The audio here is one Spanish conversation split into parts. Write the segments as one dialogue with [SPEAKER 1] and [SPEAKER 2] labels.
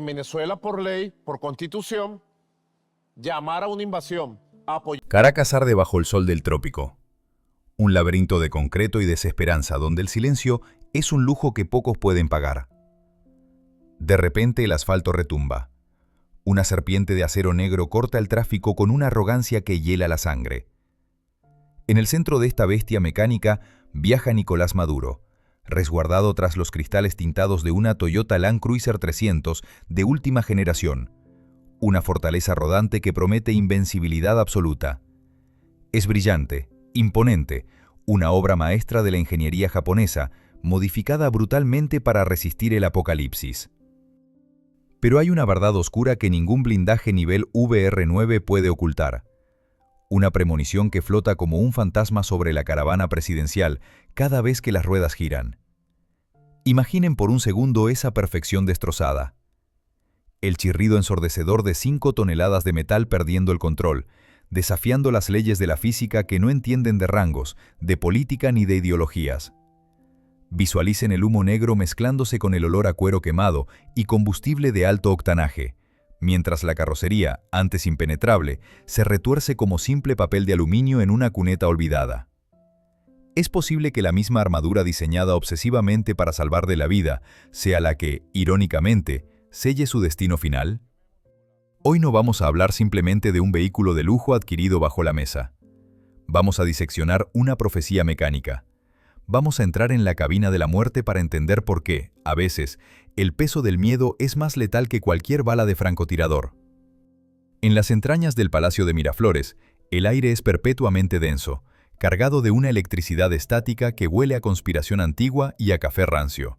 [SPEAKER 1] En Venezuela, por ley, por constitución, llamar a una invasión, apoyar.
[SPEAKER 2] Caracas arde bajo el sol del trópico. Un laberinto de concreto y desesperanza donde el silencio es un lujo que pocos pueden pagar. De repente el asfalto retumba. Una serpiente de acero negro corta el tráfico con una arrogancia que hiela la sangre. En el centro de esta bestia mecánica viaja Nicolás Maduro, resguardado tras los cristales tintados de una Toyota Land Cruiser 300 de última generación, una fortaleza rodante que promete invencibilidad absoluta. Es brillante, imponente, una obra maestra de la ingeniería japonesa, modificada brutalmente para resistir el apocalipsis. Pero hay una verdad oscura que ningún blindaje nivel VR9 puede ocultar. Una premonición que flota como un fantasma sobre la caravana presidencial cada vez que las ruedas giran. Imaginen por un segundo esa perfección destrozada. El chirrido ensordecedor de 5 toneladas de metal perdiendo el control, desafiando las leyes de la física que no entienden de rangos, de política ni de ideologías. Visualicen el humo negro mezclándose con el olor a cuero quemado y combustible de alto octanaje, mientras la carrocería, antes impenetrable, se retuerce como simple papel de aluminio en una cuneta olvidada. ¿Es posible que la misma armadura diseñada obsesivamente para salvarle la vida sea la que, irónicamente, selle su destino final? Hoy no vamos a hablar simplemente de un vehículo de lujo adquirido bajo la mesa. Vamos a diseccionar una profecía mecánica. Vamos a entrar en la cabina de la muerte para entender por qué, a veces, el peso del miedo es más letal que cualquier bala de francotirador. En las entrañas del Palacio de Miraflores, el aire es perpetuamente denso, cargado de una electricidad estática que huele a conspiración antigua y a café rancio.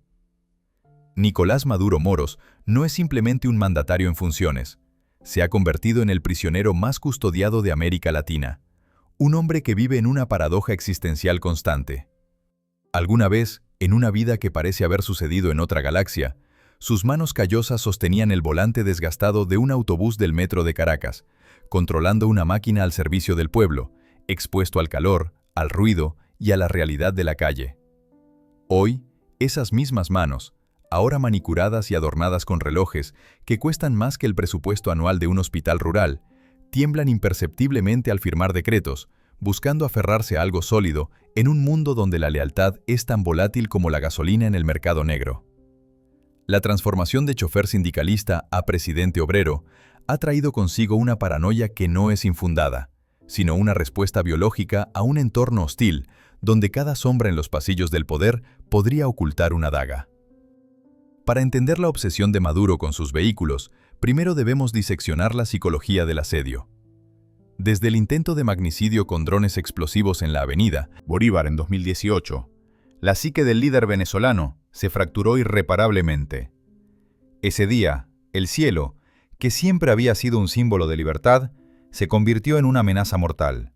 [SPEAKER 2] Nicolás Maduro Moros no es simplemente un mandatario en funciones. Se ha convertido en el prisionero más custodiado de América Latina. Un hombre que vive en una paradoja existencial constante. Alguna vez, en una vida que parece haber sucedido en otra galaxia, sus manos callosas sostenían el volante desgastado de un autobús del metro de Caracas, controlando una máquina al servicio del pueblo, expuesto al calor, al ruido y a la realidad de la calle. Hoy, esas mismas manos, ahora manicuradas y adornadas con relojes que cuestan más que el presupuesto anual de un hospital rural, tiemblan imperceptiblemente al firmar decretos, buscando aferrarse a algo sólido en un mundo donde la lealtad es tan volátil como la gasolina en el mercado negro. La transformación de chofer sindicalista a presidente obrero ha traído consigo una paranoia que no es infundada, sino una respuesta biológica a un entorno hostil donde cada sombra en los pasillos del poder podría ocultar una daga. Para entender la obsesión de Maduro con sus vehículos, primero debemos diseccionar la psicología del asedio. Desde el intento de magnicidio con drones explosivos en la avenida Bolívar en 2018, la psique del líder venezolano se fracturó irreparablemente. Ese día, el cielo, que siempre había sido un símbolo de libertad, se convirtió en una amenaza mortal.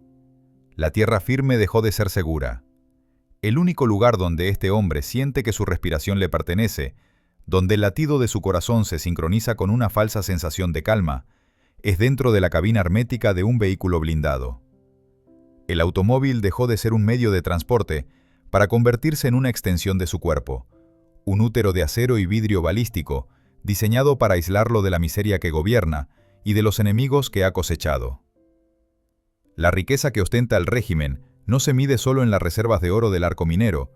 [SPEAKER 2] La tierra firme dejó de ser segura. El único lugar donde este hombre siente que su respiración le pertenece, donde el latido de su corazón se sincroniza con una falsa sensación de calma, es dentro de la cabina hermética de un vehículo blindado. El automóvil dejó de ser un medio de transporte para convertirse en una extensión de su cuerpo, un útero de acero y vidrio balístico, diseñado para aislarlo de la miseria que gobierna y de los enemigos que ha cosechado. La riqueza que ostenta el régimen no se mide solo en las reservas de oro del arco minero,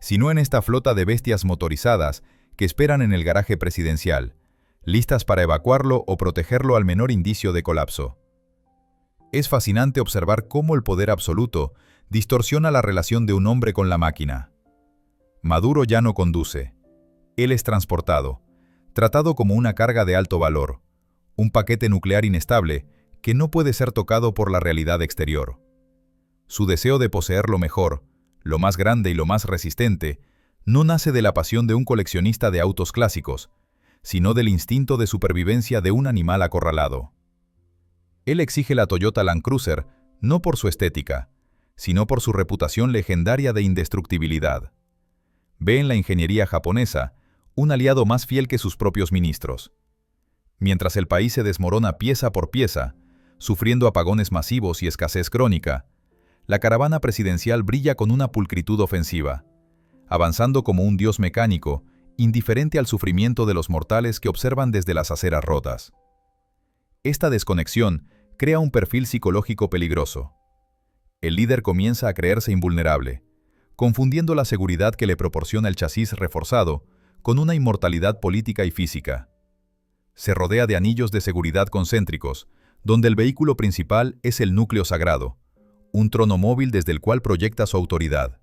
[SPEAKER 2] sino en esta flota de bestias motorizadas que esperan en el garaje presidencial, listas para evacuarlo o protegerlo al menor indicio de colapso. Es fascinante observar cómo el poder absoluto distorsiona la relación de un hombre con la máquina. Maduro ya no conduce. Él es transportado, tratado como una carga de alto valor, un paquete nuclear inestable que no puede ser tocado por la realidad exterior. Su deseo de poseer lo mejor, lo más grande y lo más resistente, no nace de la pasión de un coleccionista de autos clásicos, sino del instinto de supervivencia de un animal acorralado. Él exige la Toyota Land Cruiser no por su estética, sino por su reputación legendaria de indestructibilidad. Ve en la ingeniería japonesa un aliado más fiel que sus propios ministros. Mientras el país se desmorona pieza por pieza, sufriendo apagones masivos y escasez crónica, la caravana presidencial brilla con una pulcritud ofensiva, avanzando como un dios mecánico indiferente al sufrimiento de los mortales que observan desde las aceras rotas. Esta desconexión crea un perfil psicológico peligroso. El líder comienza a creerse invulnerable, confundiendo la seguridad que le proporciona el chasis reforzado con una inmortalidad política y física. Se rodea de anillos de seguridad concéntricos, donde el vehículo principal es el núcleo sagrado, un trono móvil desde el cual proyecta su autoridad.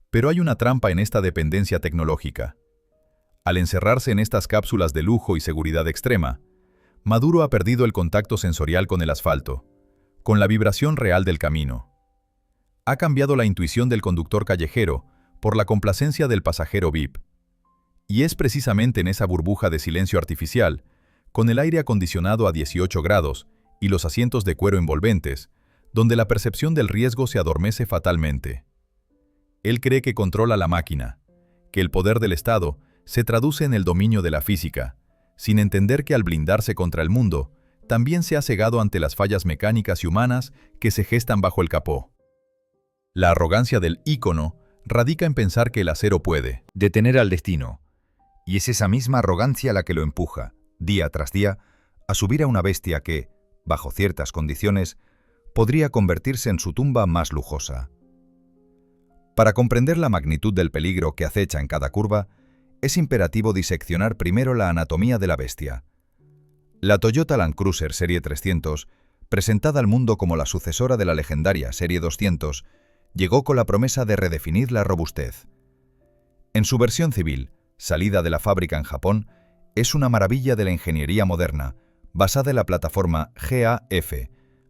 [SPEAKER 2] Pero hay una trampa en esta dependencia tecnológica. Al encerrarse en estas cápsulas de lujo y seguridad extrema, Maduro ha perdido el contacto sensorial con el asfalto, con la vibración real del camino. Ha cambiado la intuición del conductor callejero por la complacencia del pasajero VIP. Y es precisamente en esa burbuja de silencio artificial, con el aire acondicionado a 18 grados y los asientos de cuero envolventes, donde la percepción del riesgo se adormece fatalmente. Él cree que controla la máquina, que el poder del Estado se traduce en el dominio de la física, sin entender que al blindarse contra el mundo, también se ha cegado ante las fallas mecánicas y humanas que se gestan bajo el capó. La arrogancia del ícono radica en pensar que el acero puede
[SPEAKER 3] detener al destino, y es esa misma arrogancia la que lo empuja, día tras día, a subir a una bestia que, bajo ciertas condiciones, podría convertirse en su tumba más lujosa. Para comprender la magnitud del peligro que acecha en cada curva, es imperativo diseccionar primero la anatomía de la bestia. La Toyota Land Cruiser Serie 300, presentada al mundo como la sucesora de la legendaria Serie 200, llegó con la promesa de redefinir la robustez. En su versión civil, salida de la fábrica en Japón, es una maravilla de la ingeniería moderna, basada en la plataforma GAF,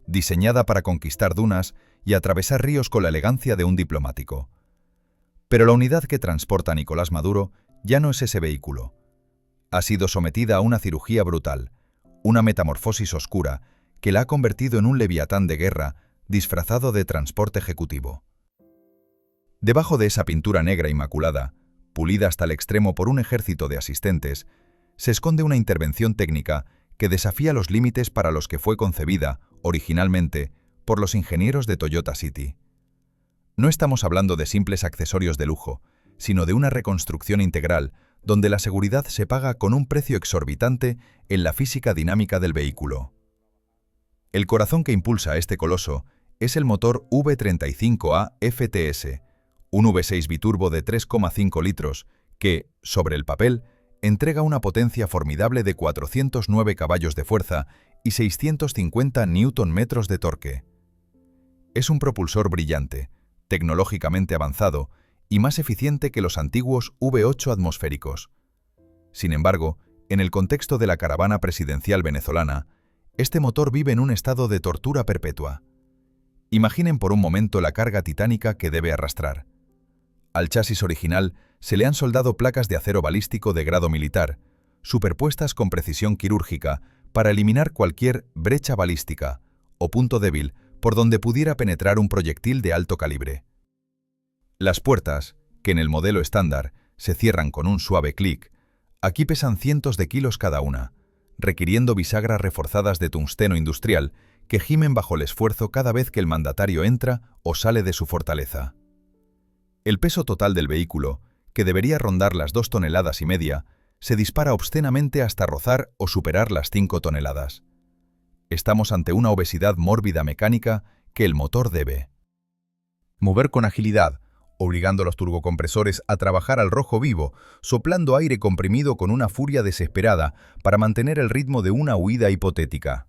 [SPEAKER 3] diseñada para conquistar dunas y atravesar ríos con la elegancia de un diplomático. Pero la unidad que transporta a Nicolás Maduro ya no es ese vehículo. Ha sido sometida a una cirugía brutal, una metamorfosis oscura que la ha convertido en un leviatán de guerra disfrazado de transporte ejecutivo. Debajo de esa pintura negra inmaculada, pulida hasta el extremo por un ejército de asistentes, se esconde una intervención técnica que desafía los límites para los que fue concebida, originalmente, por los ingenieros de Toyota City. No estamos hablando de simples accesorios de lujo, sino de una reconstrucción integral donde la seguridad se paga con un precio exorbitante en la física dinámica del vehículo. El corazón que impulsa a este coloso es el motor V35A FTS, un V6 biturbo de 3,5 litros que, sobre el papel, entrega una potencia formidable de 409 caballos de fuerza y 650 Nm de torque. Es un propulsor brillante, tecnológicamente avanzado y más eficiente que los antiguos V8 atmosféricos. Sin embargo, en el contexto de la caravana presidencial venezolana, este motor vive en un estado de tortura perpetua. Imaginen por un momento la carga titánica que debe arrastrar. Al chasis original se le han soldado placas de acero balístico de grado militar, superpuestas con precisión quirúrgica para eliminar cualquier brecha balística o punto débil por donde pudiera penetrar un proyectil de alto calibre. Las puertas, que en el modelo estándar se cierran con un suave clic, aquí pesan cientos de kilos cada una, requiriendo bisagras reforzadas de tungsteno industrial que gimen bajo el esfuerzo cada vez que el mandatario entra o sale de su fortaleza. El peso total del vehículo, que debería rondar las 2,5 toneladas, se dispara obscenamente hasta rozar o superar las 5 toneladas. Estamos ante una obesidad mórbida mecánica que el motor debe mover con agilidad, obligando a los turbocompresores a trabajar al rojo vivo, soplando aire comprimido con una furia desesperada para mantener el ritmo de una huida hipotética.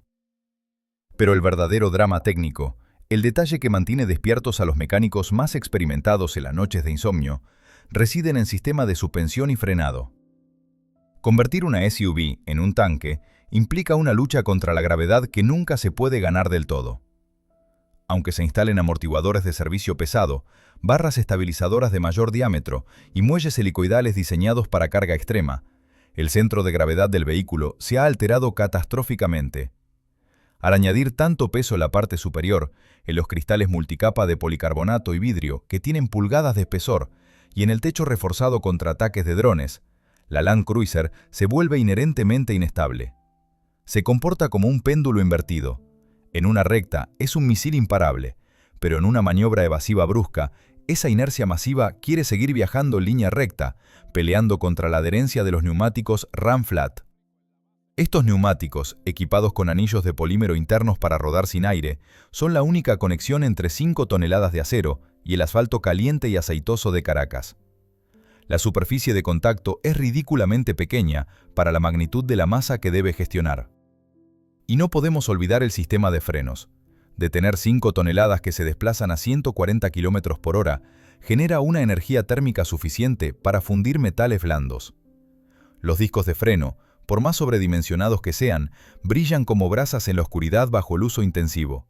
[SPEAKER 3] Pero el verdadero drama técnico, el detalle que mantiene despiertos a los mecánicos más experimentados en las noches de insomnio, reside en el sistema de suspensión y frenado. Convertir una SUV en un tanque implica una lucha contra la gravedad que nunca se puede ganar del todo. Aunque se instalen amortiguadores de servicio pesado, barras estabilizadoras de mayor diámetro y muelles helicoidales diseñados para carga extrema, el centro de gravedad del vehículo se ha alterado catastróficamente. Al añadir tanto peso en la parte superior, en los cristales multicapa de policarbonato y vidrio que tienen pulgadas de espesor y en el techo reforzado contra ataques de drones, la Land Cruiser se vuelve inherentemente inestable. Se comporta como un péndulo invertido. En una recta es un misil imparable, pero en una maniobra evasiva brusca esa inercia masiva quiere seguir viajando en línea recta, peleando contra la adherencia de los neumáticos Ram Flat. Estos neumáticos, equipados con anillos de polímero internos para rodar sin aire, son la única conexión entre 5 toneladas de acero y el asfalto caliente y aceitoso de Caracas. La superficie de contacto es ridículamente pequeña para la magnitud de la masa que debe gestionar. Y no podemos olvidar el sistema de frenos. De tener 5 toneladas que se desplazan a 140 km por hora, genera una energía térmica suficiente para fundir metales blandos. Los discos de freno, por más sobredimensionados que sean, brillan como brasas en la oscuridad bajo el uso intensivo.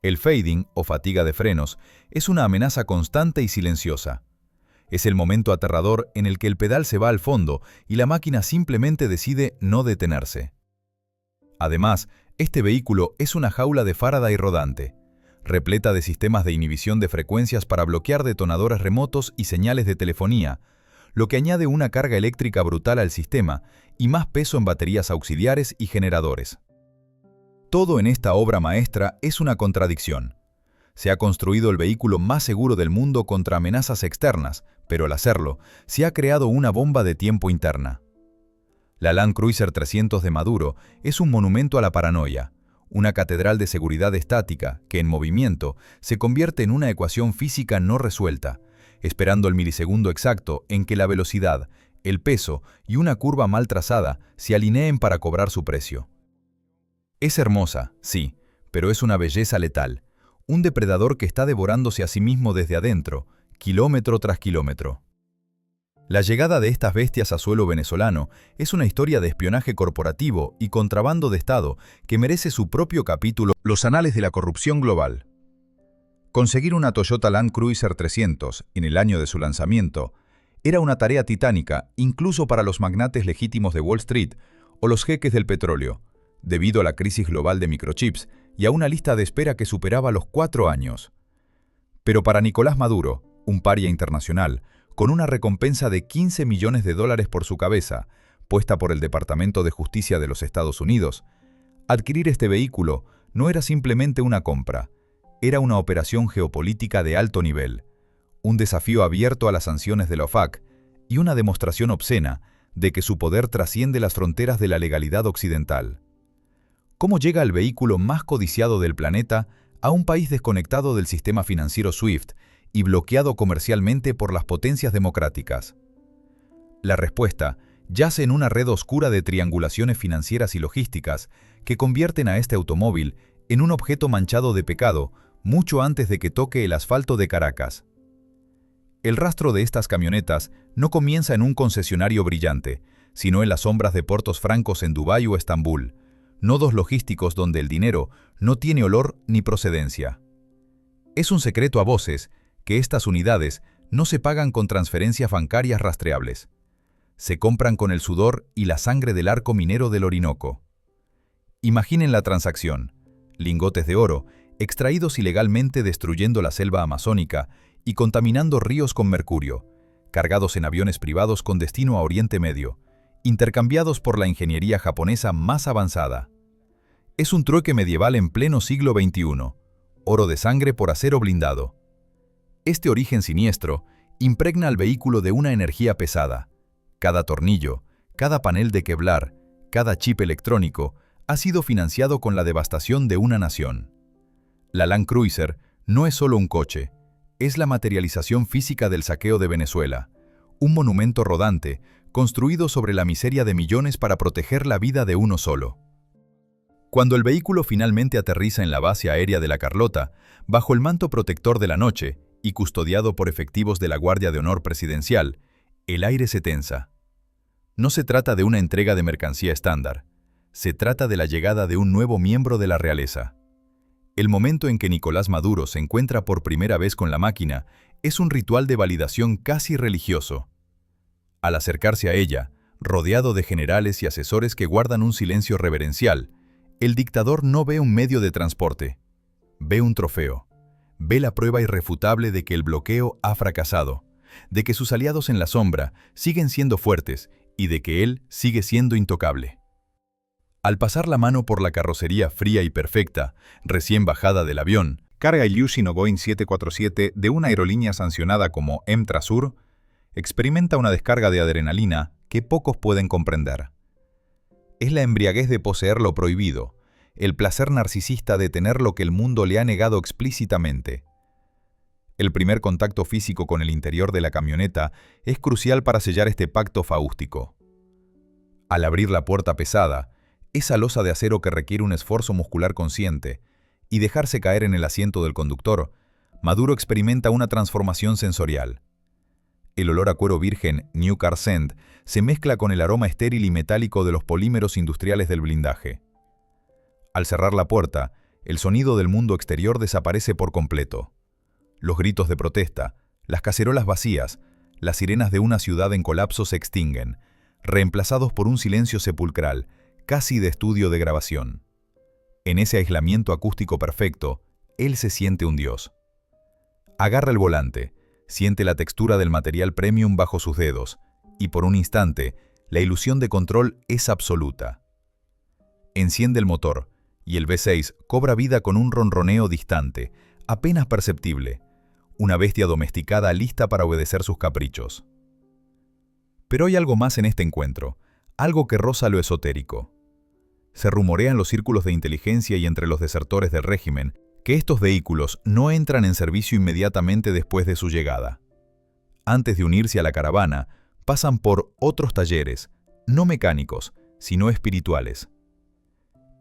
[SPEAKER 3] El fading, o fatiga de frenos, es una amenaza constante y silenciosa. Es el momento aterrador en el que el pedal se va al fondo y la máquina simplemente decide no detenerse. Además, este vehículo es una jaula de Faraday rodante, repleta de sistemas de inhibición de frecuencias para bloquear detonadores remotos y señales de telefonía, lo que añade una carga eléctrica brutal al sistema y más peso en baterías auxiliares y generadores. Todo en esta obra maestra es una contradicción. Se ha construido el vehículo más seguro del mundo contra amenazas externas, pero al hacerlo, se ha creado una bomba de tiempo interna. La Land Cruiser 300 de Maduro es un monumento a la paranoia, una catedral de seguridad estática que en movimiento se convierte en una ecuación física no resuelta, esperando el milisegundo exacto en que la velocidad, el peso y una curva mal trazada se alineen para cobrar su precio. Es hermosa, sí, pero es una belleza letal, un depredador que está devorándose a sí mismo desde adentro, kilómetro tras kilómetro. La llegada de estas bestias a suelo venezolano es una historia de espionaje corporativo y contrabando de Estado que merece su propio capítulo. Los anales de la corrupción global. Conseguir una Toyota Land Cruiser 300 en el año de su lanzamiento era una tarea titánica incluso para los magnates legítimos de Wall Street o los jeques del petróleo, debido a la crisis global de microchips y a una lista de espera que superaba los 4 años. Pero para Nicolás Maduro, un paria internacional, con una recompensa de $15 millones por su cabeza, puesta por el Departamento de Justicia de los Estados Unidos, adquirir este vehículo no era simplemente una compra, era una operación geopolítica de alto nivel, un desafío abierto a las sanciones de la OFAC y una demostración obscena de que su poder trasciende las fronteras de la legalidad occidental. ¿Cómo llega el vehículo más codiciado del planeta a un país desconectado del sistema financiero SWIFT y bloqueado comercialmente por las potencias democráticas? La respuesta yace en una red oscura de triangulaciones financieras y logísticas que convierten a este automóvil en un objeto manchado de pecado mucho antes de que toque el asfalto de Caracas. El rastro de estas camionetas no comienza en un concesionario brillante, sino en las sombras de puertos francos en Dubái o Estambul, nodos logísticos donde el dinero no tiene olor ni procedencia. Es un secreto a voces que estas unidades no se pagan con transferencias bancarias rastreables. Se compran con el sudor y la sangre del arco minero del Orinoco. Imaginen la transacción: lingotes de oro, extraídos ilegalmente destruyendo la selva amazónica y contaminando ríos con mercurio, cargados en aviones privados con destino a Oriente Medio, intercambiados por la ingeniería japonesa más avanzada. Es un trueque medieval en pleno siglo XXI, oro de sangre por acero blindado. Este origen siniestro impregna al vehículo de una energía pesada. Cada tornillo, cada panel de Kevlar, cada chip electrónico ha sido financiado con la devastación de una nación. La Land Cruiser no es solo un coche, es la materialización física del saqueo de Venezuela, un monumento rodante construido sobre la miseria de millones para proteger la vida de uno solo. Cuando el vehículo finalmente aterriza en la base aérea de La Carlota, bajo el manto protector de la noche y custodiado por efectivos de la Guardia de Honor Presidencial, el aire se tensa. No se trata de una entrega de mercancía estándar, se trata de la llegada de un nuevo miembro de la realeza. El momento en que Nicolás Maduro se encuentra por primera vez con la máquina es un ritual de validación casi religioso. Al acercarse a ella, rodeado de generales y asesores que guardan un silencio reverencial, el dictador no ve un medio de transporte, ve un trofeo, ve la prueba irrefutable de que el bloqueo ha fracasado, de que sus aliados en la sombra siguen siendo fuertes y de que él sigue siendo intocable. Al pasar la mano por la carrocería fría y perfecta, recién bajada del avión, descarga Ilyushin Ogoin 747 de una aerolínea sancionada como Emtrasur, experimenta una descarga de adrenalina que pocos pueden comprender. Es la embriaguez de poseer lo prohibido, el placer narcisista de tener lo que el mundo le ha negado explícitamente. El primer contacto físico con el interior de la camioneta es crucial para sellar este pacto faústico. Al abrir la puerta pesada, esa losa de acero que requiere un esfuerzo muscular consciente, y dejarse caer en el asiento del conductor, Maduro experimenta una transformación sensorial. El olor a cuero virgen, New Car Scent, se mezcla con el aroma estéril y metálico de los polímeros industriales del blindaje. Al cerrar la puerta, el sonido del mundo exterior desaparece por completo. Los gritos de protesta, las cacerolas vacías, las sirenas de una ciudad en colapso se extinguen, reemplazados por un silencio sepulcral, casi de estudio de grabación. En ese aislamiento acústico perfecto, él se siente un dios. Agarra el volante, siente la textura del material premium bajo sus dedos, y por un instante, la ilusión de control es absoluta. Enciende el motor, y el V6 cobra vida con un ronroneo distante, apenas perceptible, una bestia domesticada lista para obedecer sus caprichos. Pero hay algo más en este encuentro, algo que roza lo esotérico. Se rumorea en los círculos de inteligencia y entre los desertores del régimen que estos vehículos no entran en servicio inmediatamente después de su llegada. Antes de unirse a la caravana, pasan por otros talleres, no mecánicos, sino espirituales.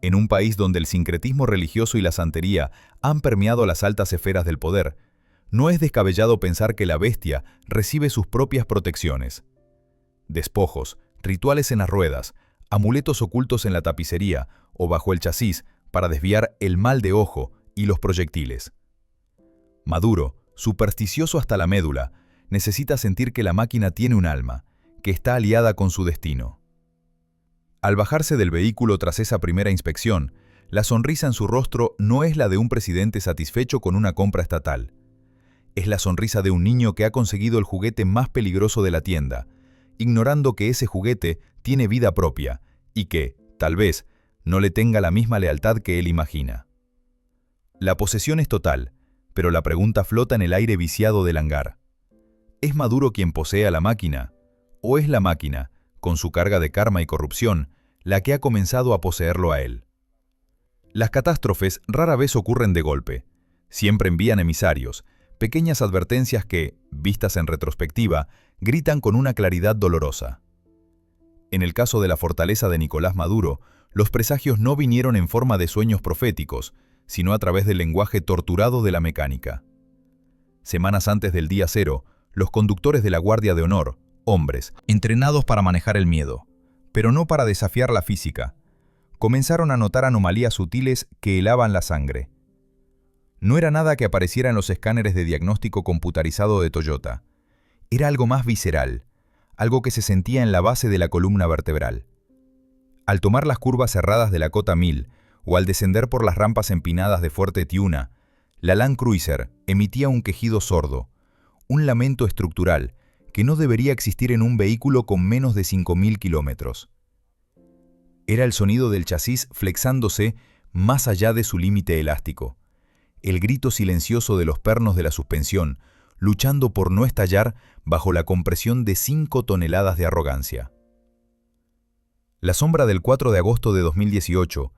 [SPEAKER 3] En un país donde el sincretismo religioso y la santería han permeado las altas esferas del poder, no es descabellado pensar que la bestia recibe sus propias protecciones. Despojos, rituales en las ruedas, amuletos ocultos en la tapicería o bajo el chasis para desviar el mal de ojo y los proyectiles. Maduro, supersticioso hasta la médula, necesita sentir que la máquina tiene un alma, que está aliada con su destino. Al bajarse del vehículo tras esa primera inspección, la sonrisa en su rostro no es la de un presidente satisfecho con una compra estatal. Es la sonrisa de un niño que ha conseguido el juguete más peligroso de la tienda, ignorando que ese juguete tiene vida propia y que, tal vez, no le tenga la misma lealtad que él imagina. La posesión es total, pero la pregunta flota en el aire viciado del hangar. ¿Es Maduro quien posee a la máquina? ¿O es la máquina, con su carga de karma y corrupción, la que ha comenzado a poseerlo a él? Las catástrofes rara vez ocurren de golpe. Siempre envían emisarios, pequeñas advertencias que, vistas en retrospectiva, gritan con una claridad dolorosa. En el caso de la fortaleza de Nicolás Maduro, los presagios no vinieron en forma de sueños proféticos, sino a través del lenguaje torturado de la mecánica. Semanas antes del día cero, los conductores de la Guardia de Honor, hombres, entrenados para manejar el miedo, pero no para desafiar la física, comenzaron a notar anomalías sutiles que helaban la sangre. No era nada que apareciera en los escáneres de diagnóstico computarizado de Toyota. Era algo más visceral, algo que se sentía en la base de la columna vertebral. Al tomar las curvas cerradas de la Cota 1000 o al descender por las rampas empinadas de Fuerte Tiuna, la Land Cruiser emitía un quejido sordo, un lamento estructural que no debería existir en un vehículo con menos de 5.000 kilómetros. Era el sonido del chasis flexándose más allá de su límite elástico, el grito silencioso de los pernos de la suspensión, luchando por no estallar bajo la compresión de 5 toneladas de arrogancia. La sombra del 4 de agosto de 2018,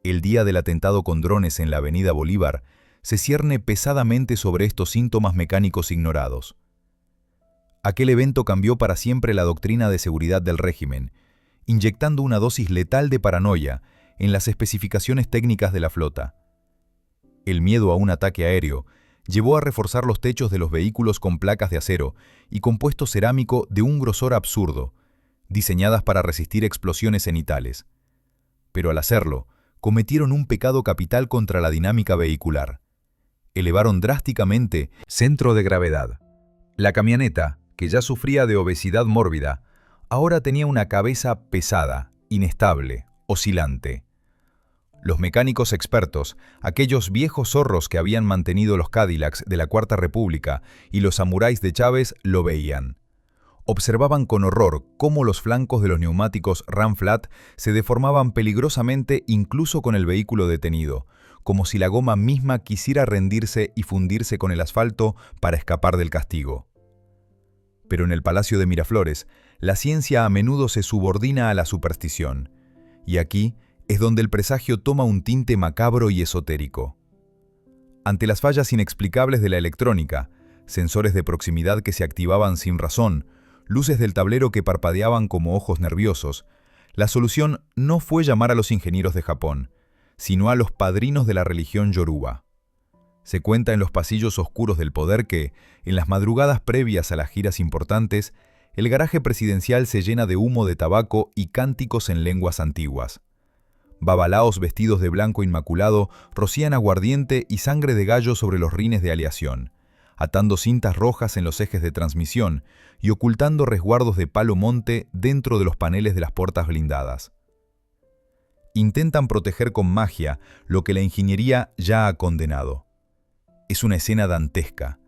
[SPEAKER 3] el día del atentado con drones en la Avenida Bolívar, se cierne pesadamente sobre estos síntomas mecánicos ignorados. Aquel evento cambió para siempre la doctrina de seguridad del régimen, inyectando una dosis letal de paranoia en las especificaciones técnicas de la flota. El miedo a un ataque aéreo llevó a reforzar los techos de los vehículos con placas de acero y compuesto cerámico de un grosor absurdo, diseñadas para resistir explosiones cenitales. Pero al hacerlo, cometieron un pecado capital contra la dinámica vehicular. Elevaron drásticamente centro de gravedad. La camioneta, que ya sufría de obesidad mórbida, ahora tenía una cabeza pesada, inestable, oscilante. Los mecánicos expertos, aquellos viejos zorros que habían mantenido los Cadillacs de la Cuarta República y los samuráis de Chávez, lo veían. Observaban con horror cómo los flancos de los neumáticos Ram Flat se deformaban peligrosamente incluso con el vehículo detenido, como si la goma misma quisiera rendirse y fundirse con el asfalto para escapar del castigo. Pero en el Palacio de Miraflores, la ciencia a menudo se subordina a la superstición, y aquí es donde el presagio toma un tinte macabro y esotérico. Ante las fallas inexplicables de la electrónica, sensores de proximidad que se activaban sin razón, luces del tablero que parpadeaban como ojos nerviosos, la solución no fue llamar a los ingenieros de Japón, sino a los padrinos de la religión yoruba. Se cuenta en los pasillos oscuros del poder que, en las madrugadas previas a las giras importantes, el garaje presidencial se llena de humo de tabaco y cánticos en lenguas antiguas. Babalaos vestidos de blanco inmaculado rocían aguardiente y sangre de gallo sobre los rines de aleación, atando cintas rojas en los ejes de transmisión y ocultando resguardos de palo monte dentro de los paneles de las puertas blindadas. Intentan proteger con magia lo que la ingeniería ya ha condenado. Es una escena dantesca,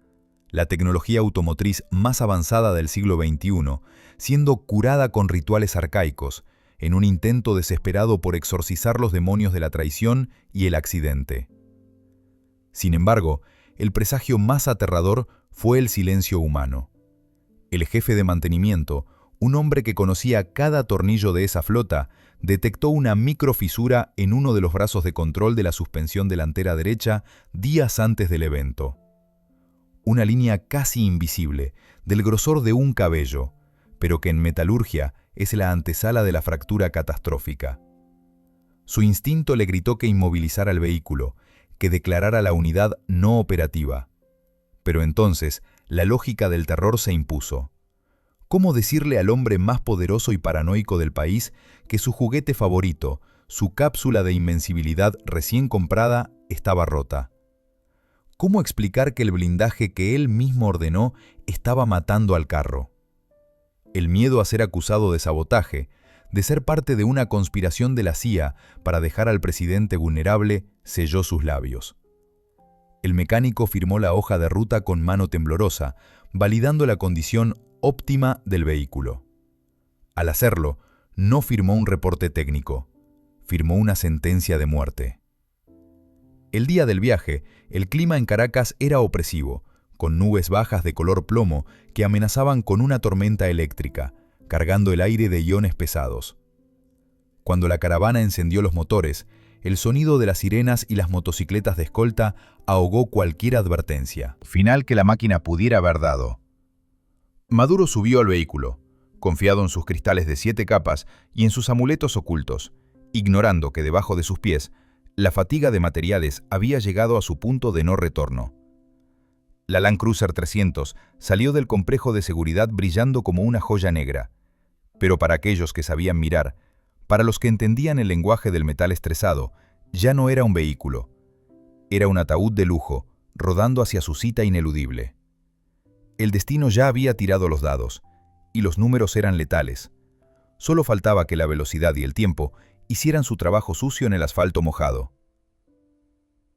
[SPEAKER 3] la tecnología automotriz más avanzada del siglo XXI, siendo curada con rituales arcaicos, en un intento desesperado por exorcizar los demonios de la traición y el accidente. Sin embargo, el presagio más aterrador fue el silencio humano. El jefe de mantenimiento, un hombre que conocía cada tornillo de esa flota, detectó una microfisura en uno de los brazos de control de la suspensión delantera derecha días antes del evento. Una línea casi invisible, del grosor de un cabello, pero que en metalurgia es la antesala de la fractura catastrófica. Su instinto le gritó que inmovilizara el vehículo, que declarara la unidad no operativa. Pero entonces, la lógica del terror se impuso. ¿Cómo decirle al hombre más poderoso y paranoico del país que su juguete favorito, su cápsula de invencibilidad recién comprada, estaba rota? ¿Cómo explicar que el blindaje que él mismo ordenó estaba matando al carro? El miedo a ser acusado de sabotaje, de ser parte de una conspiración de la CIA para dejar al presidente vulnerable, selló sus labios. El mecánico firmó la hoja de ruta con mano temblorosa, validando la condición óptima del vehículo. Al hacerlo, no firmó un reporte técnico, firmó una sentencia de muerte. El día del viaje, el clima en Caracas era opresivo, con nubes bajas de color plomo que amenazaban con una tormenta eléctrica, cargando el aire de iones pesados. Cuando la caravana encendió los motores, el sonido de las sirenas y las motocicletas de escolta ahogó cualquier advertencia. Final que la máquina pudiera haber dado. Maduro subió al vehículo, confiado en sus cristales de 7 capas y en sus amuletos ocultos, ignorando que debajo de sus pies, la fatiga de materiales había llegado a su punto de no retorno. La Land Cruiser 300 salió del complejo de seguridad brillando como una joya negra, pero para aquellos que sabían mirar, para los que entendían el lenguaje del metal estresado, ya no era un vehículo. Era un ataúd de lujo, rodando hacia su cita ineludible. El destino ya había tirado los dados, y los números eran letales. Solo faltaba que la velocidad y el tiempo hicieran su trabajo sucio en el asfalto mojado.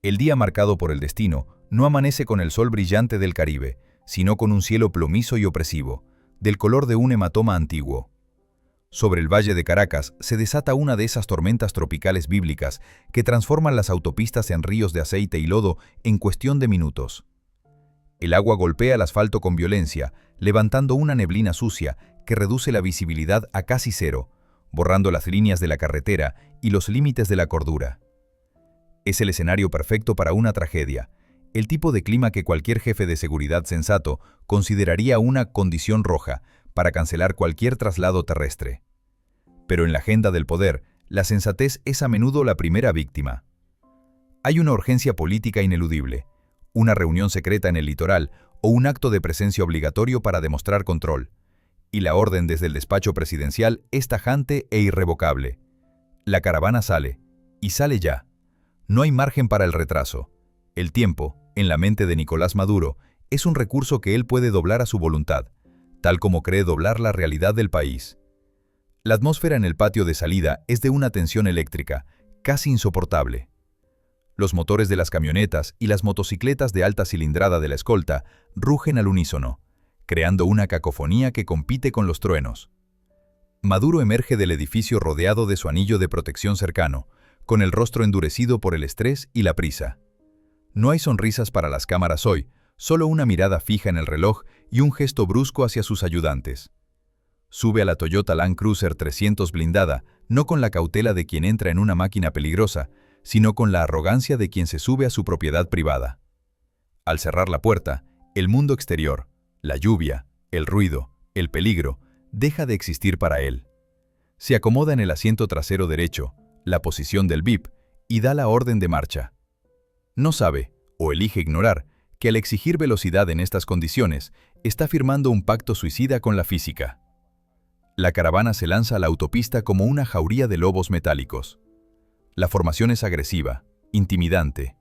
[SPEAKER 3] El día marcado por el destino no amanece con el sol brillante del Caribe, sino con un cielo plomizo y opresivo, del color de un hematoma antiguo. Sobre el valle de Caracas se desata una de esas tormentas tropicales bíblicas que transforman las autopistas en ríos de aceite y lodo en cuestión de minutos. El agua golpea el asfalto con violencia, levantando una neblina sucia que reduce la visibilidad a casi cero, borrando las líneas de la carretera y los límites de la cordura. Es el escenario perfecto para una tragedia, el tipo de clima que cualquier jefe de seguridad sensato consideraría una condición roja para cancelar cualquier traslado terrestre. Pero en la agenda del poder, la sensatez es a menudo la primera víctima. Hay una urgencia política ineludible, una reunión secreta en el litoral o un acto de presencia obligatorio para demostrar control. Y la orden desde el despacho presidencial es tajante e irrevocable. La caravana sale, y sale ya. No hay margen para el retraso. El tiempo, en la mente de Nicolás Maduro, es un recurso que él puede doblar a su voluntad, tal como cree doblar la realidad del país. La atmósfera en el patio de salida es de una tensión eléctrica, casi insoportable. Los motores de las camionetas y las motocicletas de alta cilindrada de la escolta rugen al unísono, creando una cacofonía que compite con los truenos. Maduro emerge del edificio rodeado de su anillo de protección cercano,
[SPEAKER 2] con el rostro endurecido por el estrés y la prisa. No hay sonrisas para las cámaras hoy, solo una mirada fija en el reloj y un gesto brusco hacia sus ayudantes. Sube a la Toyota Land Cruiser 300 blindada, no con la cautela de quien entra en una máquina peligrosa, sino con la arrogancia de quien se sube a su propiedad privada. Al cerrar la puerta, el mundo exterior, la lluvia, el ruido, el peligro, deja de existir para él. Se acomoda en el asiento trasero derecho, la posición del VIP, y da la orden de marcha. No sabe, o elige ignorar, que al exigir velocidad en estas condiciones, está firmando un pacto suicida con la física. La caravana se lanza a la autopista como una jauría de lobos metálicos. La formación es agresiva, intimidante.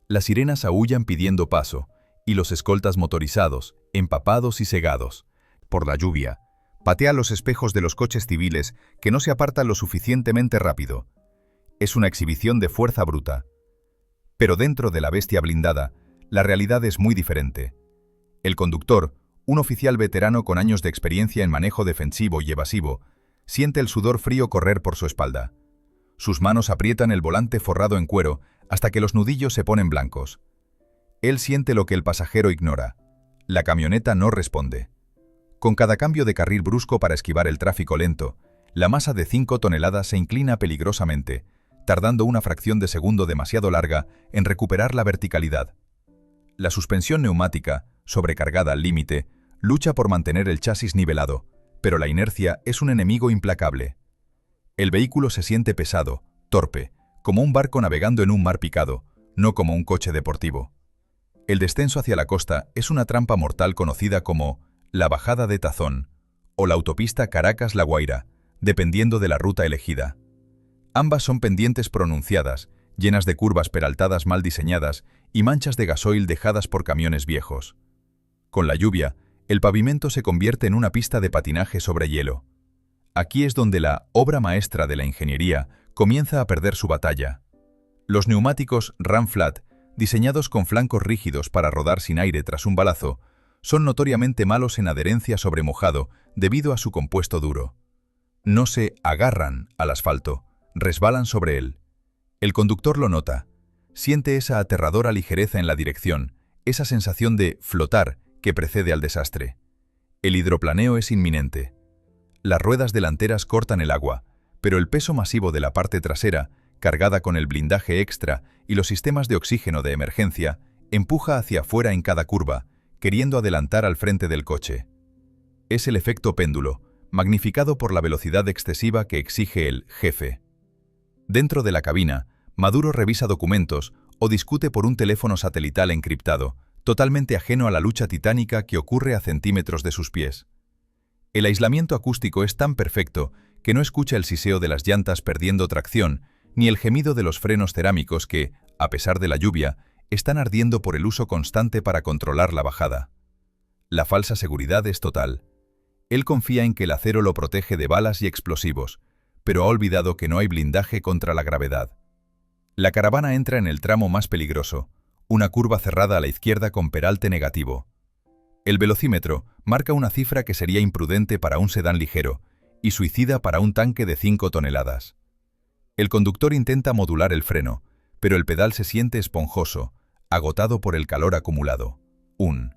[SPEAKER 2] Las sirenas aúllan pidiendo paso, y los escoltas motorizados, empapados y cegados por la lluvia, patea los espejos de los coches civiles que no se apartan lo suficientemente rápido. Es una exhibición de fuerza bruta. Pero dentro de la bestia blindada, la realidad es muy diferente. El conductor, un oficial veterano con años de experiencia en manejo defensivo y evasivo, siente el sudor frío correr por su espalda. Sus manos aprietan el volante forrado en cuero hasta que los nudillos se ponen blancos. Él siente lo que el pasajero ignora. La camioneta no responde. Con cada cambio de carril brusco para esquivar el tráfico lento, la masa de 5 toneladas se inclina peligrosamente, tardando una fracción de segundo demasiado larga en recuperar la verticalidad. La suspensión neumática, sobrecargada al límite, lucha por mantener el chasis nivelado, pero la inercia es un enemigo implacable. El vehículo se siente pesado, torpe, como un barco navegando en un mar picado, no como un coche deportivo. El descenso hacia la costa es una trampa mortal conocida como la bajada de Tazón o la autopista Caracas-La Guaira, dependiendo de la ruta elegida. Ambas son pendientes pronunciadas, llenas de curvas peraltadas mal diseñadas y manchas de gasoil dejadas por camiones viejos. Con la lluvia, el pavimento se convierte en una pista de patinaje sobre hielo. Aquí es donde la obra maestra de la ingeniería comienza a perder su batalla. Los neumáticos Ram Flat, diseñados con flancos rígidos para rodar sin aire tras un balazo, son notoriamente malos en adherencia sobre mojado debido a su compuesto duro. No se agarran al asfalto, resbalan sobre él. El conductor lo nota. Siente esa aterradora ligereza en la dirección, esa sensación de flotar que precede al desastre. El hidroplaneo es inminente. Las ruedas delanteras cortan el agua, pero el peso masivo de la parte trasera, cargada con el blindaje extra y los sistemas de oxígeno de emergencia, empuja hacia afuera en cada curva, queriendo adelantar al frente del coche. Es el efecto péndulo, magnificado por la velocidad excesiva que exige el jefe. Dentro de la cabina, Maduro revisa documentos o discute por un teléfono satelital encriptado, totalmente ajeno a la lucha titánica que ocurre a centímetros de sus pies. El aislamiento acústico es tan perfecto que no escucha el siseo de las llantas perdiendo tracción, ni el gemido de los frenos cerámicos que, a pesar de la lluvia, están ardiendo por el uso constante para controlar la bajada. La falsa seguridad es total. Él confía en que el acero lo protege de balas y explosivos, pero ha olvidado que no hay blindaje contra la gravedad. La caravana entra en el tramo más peligroso, una curva cerrada a la izquierda con peralte negativo. El velocímetro marca una cifra que sería imprudente para un sedán ligero y suicida para un tanque de 5 toneladas. El conductor intenta modular el freno, pero el pedal se siente esponjoso, agotado por el calor acumulado. Un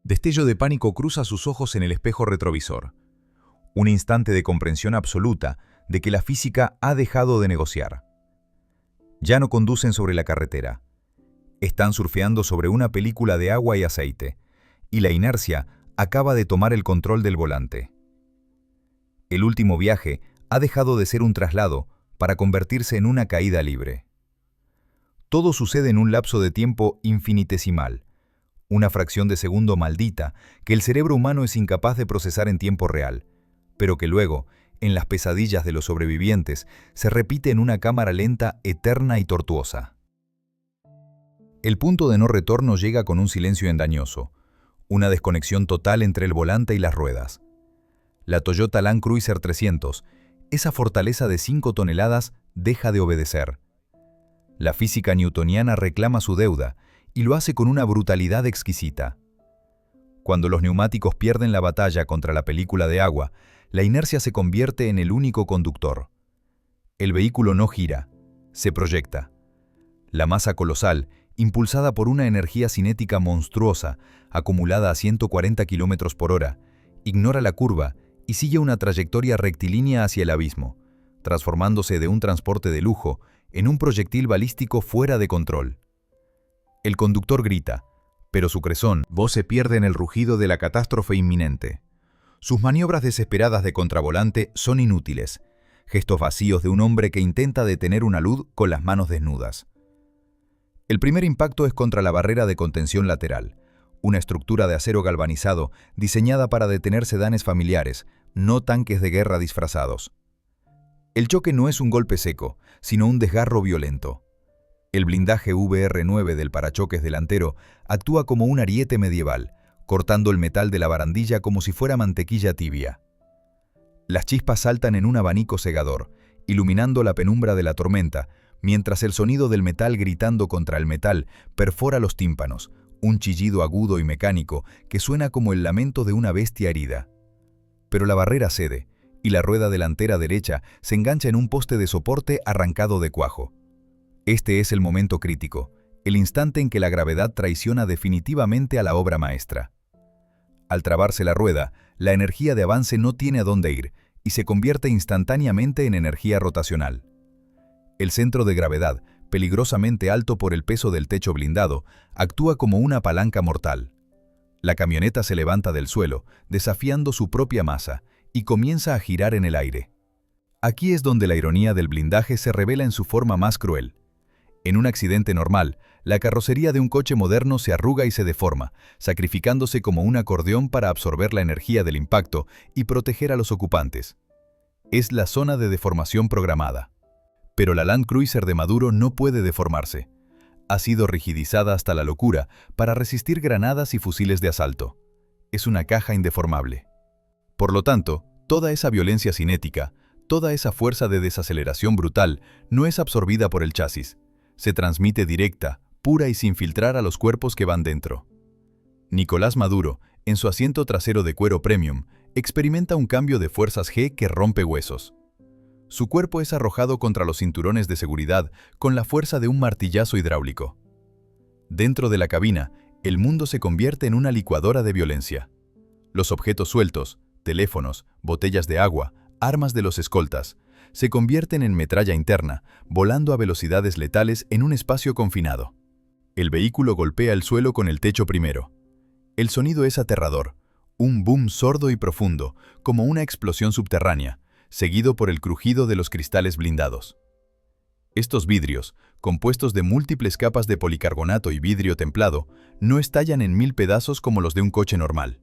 [SPEAKER 2] destello de pánico cruza sus ojos en el espejo retrovisor. Un instante de comprensión absoluta de que la física ha dejado de negociar. Ya no conducen sobre la carretera. Están surfeando sobre una película de agua y aceite, y la inercia acaba de tomar el control del volante. El último viaje ha dejado de ser un traslado para convertirse en una caída libre. Todo sucede en un lapso de tiempo infinitesimal, una fracción de segundo maldita que el cerebro humano es incapaz de procesar en tiempo real, pero que luego, en las pesadillas de los sobrevivientes, se repite en una cámara lenta, eterna y tortuosa. El punto de no retorno llega con un silencio engañoso, una desconexión total entre el volante y las ruedas. La Toyota Land Cruiser 300, esa fortaleza de 5 toneladas, deja de obedecer. La física newtoniana reclama su deuda y lo hace con una brutalidad exquisita. Cuando los neumáticos pierden la batalla contra la película de agua, la inercia se convierte en el único conductor. El vehículo no gira,
[SPEAKER 3] se proyecta. La masa colosal, impulsada por una energía cinética monstruosa, acumulada a 140 km por hora, ignora la curva y sigue una trayectoria rectilínea hacia el abismo, transformándose de un transporte de lujo en un proyectil balístico fuera de control. El conductor grita, pero su crezón voz se pierde en el rugido de la catástrofe inminente. Sus maniobras desesperadas de contravolante son inútiles, gestos vacíos de un hombre que intenta detener una luz con las manos desnudas. El primer impacto es contra la barrera de contención lateral, una estructura de acero galvanizado diseñada para detener sedanes familiares, no tanques de guerra disfrazados. El choque no es un golpe seco, sino un desgarro violento. El blindaje VR9 del parachoques delantero actúa como un ariete medieval, cortando el metal de la barandilla como si fuera mantequilla tibia. Las chispas saltan en un abanico cegador, iluminando la penumbra de la tormenta, mientras el sonido del metal gritando contra el metal perfora los tímpanos, un chillido agudo y mecánico que suena como el lamento de una bestia herida. Pero la barrera cede, y la rueda delantera derecha se engancha en un poste de soporte arrancado de cuajo. Este es el momento crítico, el instante en que la gravedad traiciona definitivamente a la obra maestra. Al trabarse la rueda, la energía de avance no tiene a dónde ir y se convierte instantáneamente en energía rotacional. El centro de gravedad, peligrosamente alto por el peso del techo blindado, actúa como una palanca mortal. La camioneta se levanta del suelo, desafiando su propia masa, y comienza a girar en el aire. Aquí es donde la ironía del blindaje se revela en su forma más cruel. En un accidente normal, la carrocería de un coche moderno se arruga y se deforma, sacrificándose como un acordeón para absorber la energía del impacto y proteger a los ocupantes. Es la zona de deformación programada. Pero la Land Cruiser de Maduro no puede deformarse. Ha sido rigidizada hasta la locura para resistir granadas y fusiles de asalto. Es una caja indeformable. Por lo tanto, toda esa violencia cinética, toda esa fuerza de desaceleración brutal, no es absorbida por el chasis. Se transmite directa, pura y sin filtrar a los cuerpos que van dentro. Nicolás Maduro, en su asiento trasero de cuero premium, experimenta un cambio de fuerzas G que rompe huesos. Su cuerpo es arrojado contra los cinturones de seguridad con la fuerza de un martillazo hidráulico. Dentro de la cabina, el mundo se convierte en una licuadora de violencia. Los objetos sueltos, teléfonos, botellas de agua, armas de los escoltas, se convierten en metralla interna, volando a velocidades letales en un espacio confinado. El vehículo golpea el suelo con el techo primero. El sonido es aterrador, un boom sordo y profundo, como una explosión subterránea, seguido por el crujido de los cristales blindados. Estos vidrios, compuestos de múltiples capas de policarbonato y vidrio templado, no estallan en 1000 pedazos como los de un coche normal.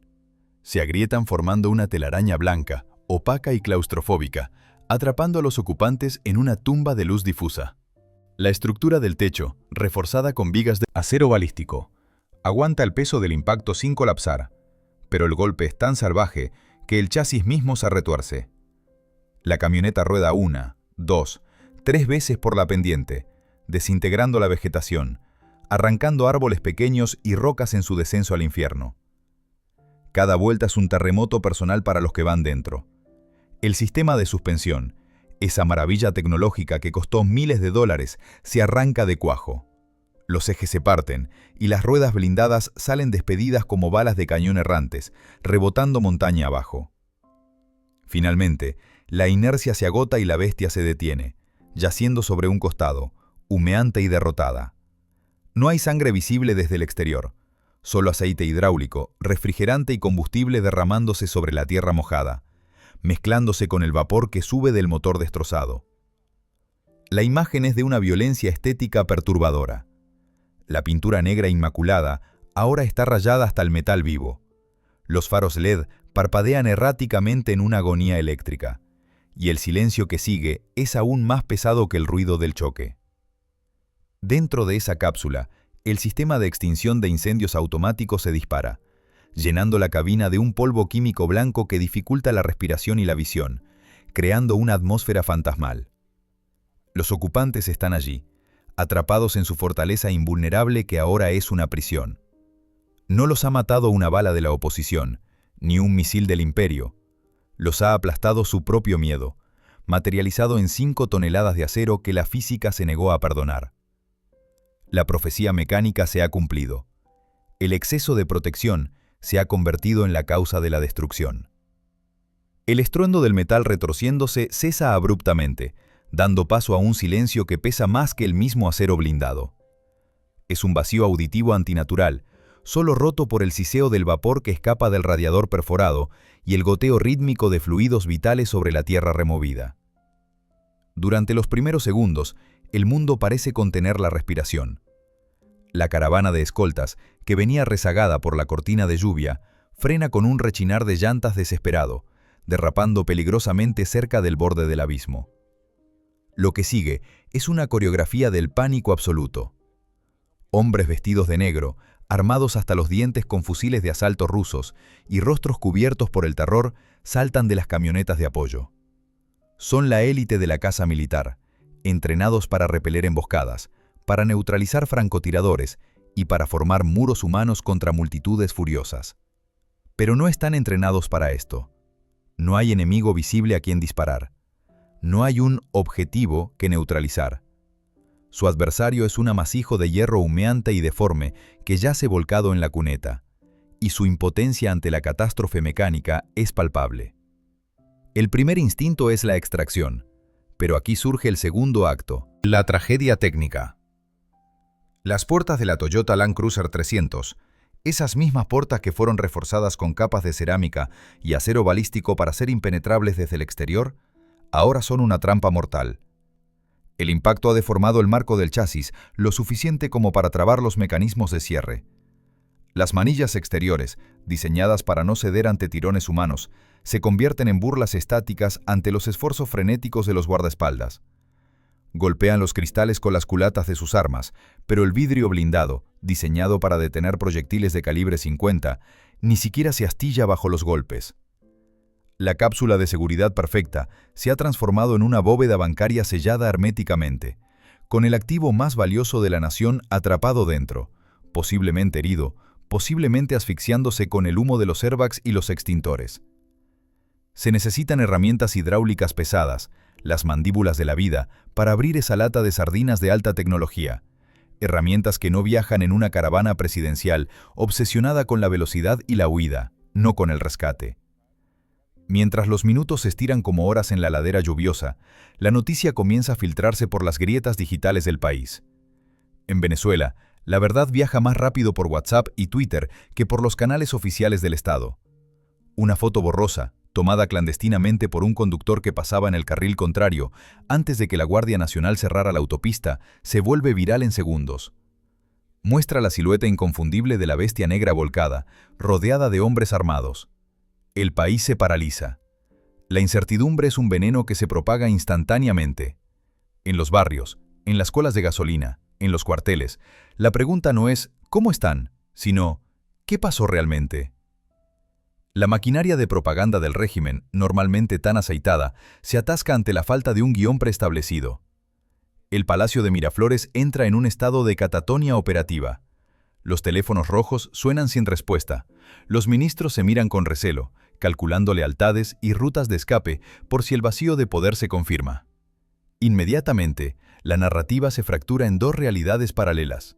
[SPEAKER 3] Se agrietan formando una telaraña blanca, opaca y claustrofóbica, atrapando a los ocupantes en una tumba de luz difusa. La estructura del techo, reforzada con vigas de acero balístico, aguanta el peso del impacto sin colapsar, pero el golpe es tan salvaje que el chasis mismo se retuerce. La camioneta rueda 1, 2, 3 veces por la pendiente, desintegrando la vegetación, arrancando árboles pequeños y rocas en su descenso al infierno. Cada vuelta es un terremoto personal para los que van dentro. El sistema de suspensión, esa maravilla tecnológica que costó miles de dólares, se arranca de cuajo. Los ejes se parten y las ruedas blindadas salen despedidas como balas de cañón errantes, rebotando montaña abajo. Finalmente, la inercia se agota y la bestia se detiene, yaciendo sobre un costado, humeante y derrotada. No hay sangre visible desde el exterior, solo aceite hidráulico, refrigerante y combustible derramándose sobre la tierra mojada, mezclándose con el vapor que sube del motor destrozado. La imagen es de una violencia estética perturbadora. La pintura negra inmaculada ahora está rayada hasta el metal vivo. Los faros LED parpadean erráticamente en una agonía eléctrica, y el silencio que sigue es aún más pesado que el ruido del choque. Dentro de esa cápsula, el sistema de extinción de incendios automático se dispara, llenando la cabina de un polvo químico blanco que dificulta la respiración y la visión, creando una atmósfera fantasmal. Los ocupantes están allí, atrapados en su fortaleza invulnerable que ahora es una prisión. No los ha matado una bala de la oposición, ni un misil del imperio. Los ha aplastado su propio miedo, materializado en 5 toneladas de acero que la física se negó a perdonar. La profecía mecánica se ha cumplido. El exceso de protección se ha convertido en la causa de la destrucción. El estruendo del metal retorciéndose cesa abruptamente, dando paso a un silencio que pesa más que el mismo acero blindado. Es un vacío auditivo antinatural, solo roto por el siseo del vapor que escapa del radiador perforado y el goteo rítmico de fluidos vitales sobre la tierra removida. Durante los primeros segundos, el mundo parece contener la respiración. La caravana de escoltas, que venía rezagada por la cortina de lluvia, frena con un rechinar de llantas desesperado, derrapando peligrosamente cerca del borde del abismo. Lo que sigue es una coreografía del pánico absoluto. Hombres vestidos de negro, armados hasta los dientes con fusiles de asalto rusos y rostros cubiertos por el terror, saltan de las camionetas de apoyo. Son la élite de la casa militar, entrenados para repeler emboscadas, para neutralizar francotiradores y para formar muros humanos contra multitudes furiosas. Pero no están entrenados para esto. No hay enemigo visible a quien disparar. No hay un objetivo que neutralizar. Su adversario es un amasijo de hierro humeante y deforme que yace volcado en la cuneta, y su impotencia ante la catástrofe mecánica es palpable. El primer instinto es la extracción, pero aquí surge el segundo acto, la tragedia técnica. Las puertas de la Toyota Land Cruiser 300, esas mismas puertas que fueron reforzadas con capas de cerámica y acero balístico para ser impenetrables desde el exterior, ahora son una trampa mortal. El impacto ha deformado el marco del chasis lo suficiente como para trabar los mecanismos de cierre. Las manillas exteriores, diseñadas para no ceder ante tirones humanos, se convierten en burlas estáticas ante los esfuerzos frenéticos de los guardaespaldas. Golpean los cristales con las culatas de sus armas, pero el vidrio blindado, diseñado para detener proyectiles de calibre 50, ni siquiera se astilla bajo los golpes. La cápsula de seguridad perfecta se ha transformado en una bóveda bancaria sellada herméticamente, con el activo más valioso de la nación atrapado dentro, posiblemente herido, posiblemente asfixiándose con el humo de los airbags y los extintores. Se necesitan herramientas hidráulicas pesadas, las mandíbulas de la vida, para abrir esa lata de sardinas de alta tecnología, herramientas que no viajan en una caravana presidencial obsesionada con la velocidad y la huida, no con el rescate. Mientras los minutos se estiran como horas en la ladera lluviosa, la noticia comienza a filtrarse por las grietas digitales del país. En Venezuela, la verdad viaja más rápido por WhatsApp y Twitter que por los canales oficiales del Estado. Una foto borrosa, tomada clandestinamente por un conductor que pasaba en el carril contrario, antes de que la Guardia Nacional cerrara la autopista, se vuelve viral en segundos. Muestra la silueta inconfundible de la bestia negra volcada, rodeada de hombres armados. El país se paraliza. La incertidumbre es un veneno que se propaga instantáneamente. En los barrios, en las colas de gasolina, en los cuarteles, la pregunta no es ¿cómo están?, sino ¿qué pasó realmente? La maquinaria de propaganda del régimen, normalmente tan aceitada, se atasca ante la falta de un guión preestablecido. El Palacio de Miraflores entra en un estado de catatonia operativa. Los teléfonos rojos suenan sin respuesta. Los ministros se miran con recelo, calculando lealtades y rutas de escape por si el vacío de poder se confirma. Inmediatamente, la narrativa se fractura en dos realidades paralelas.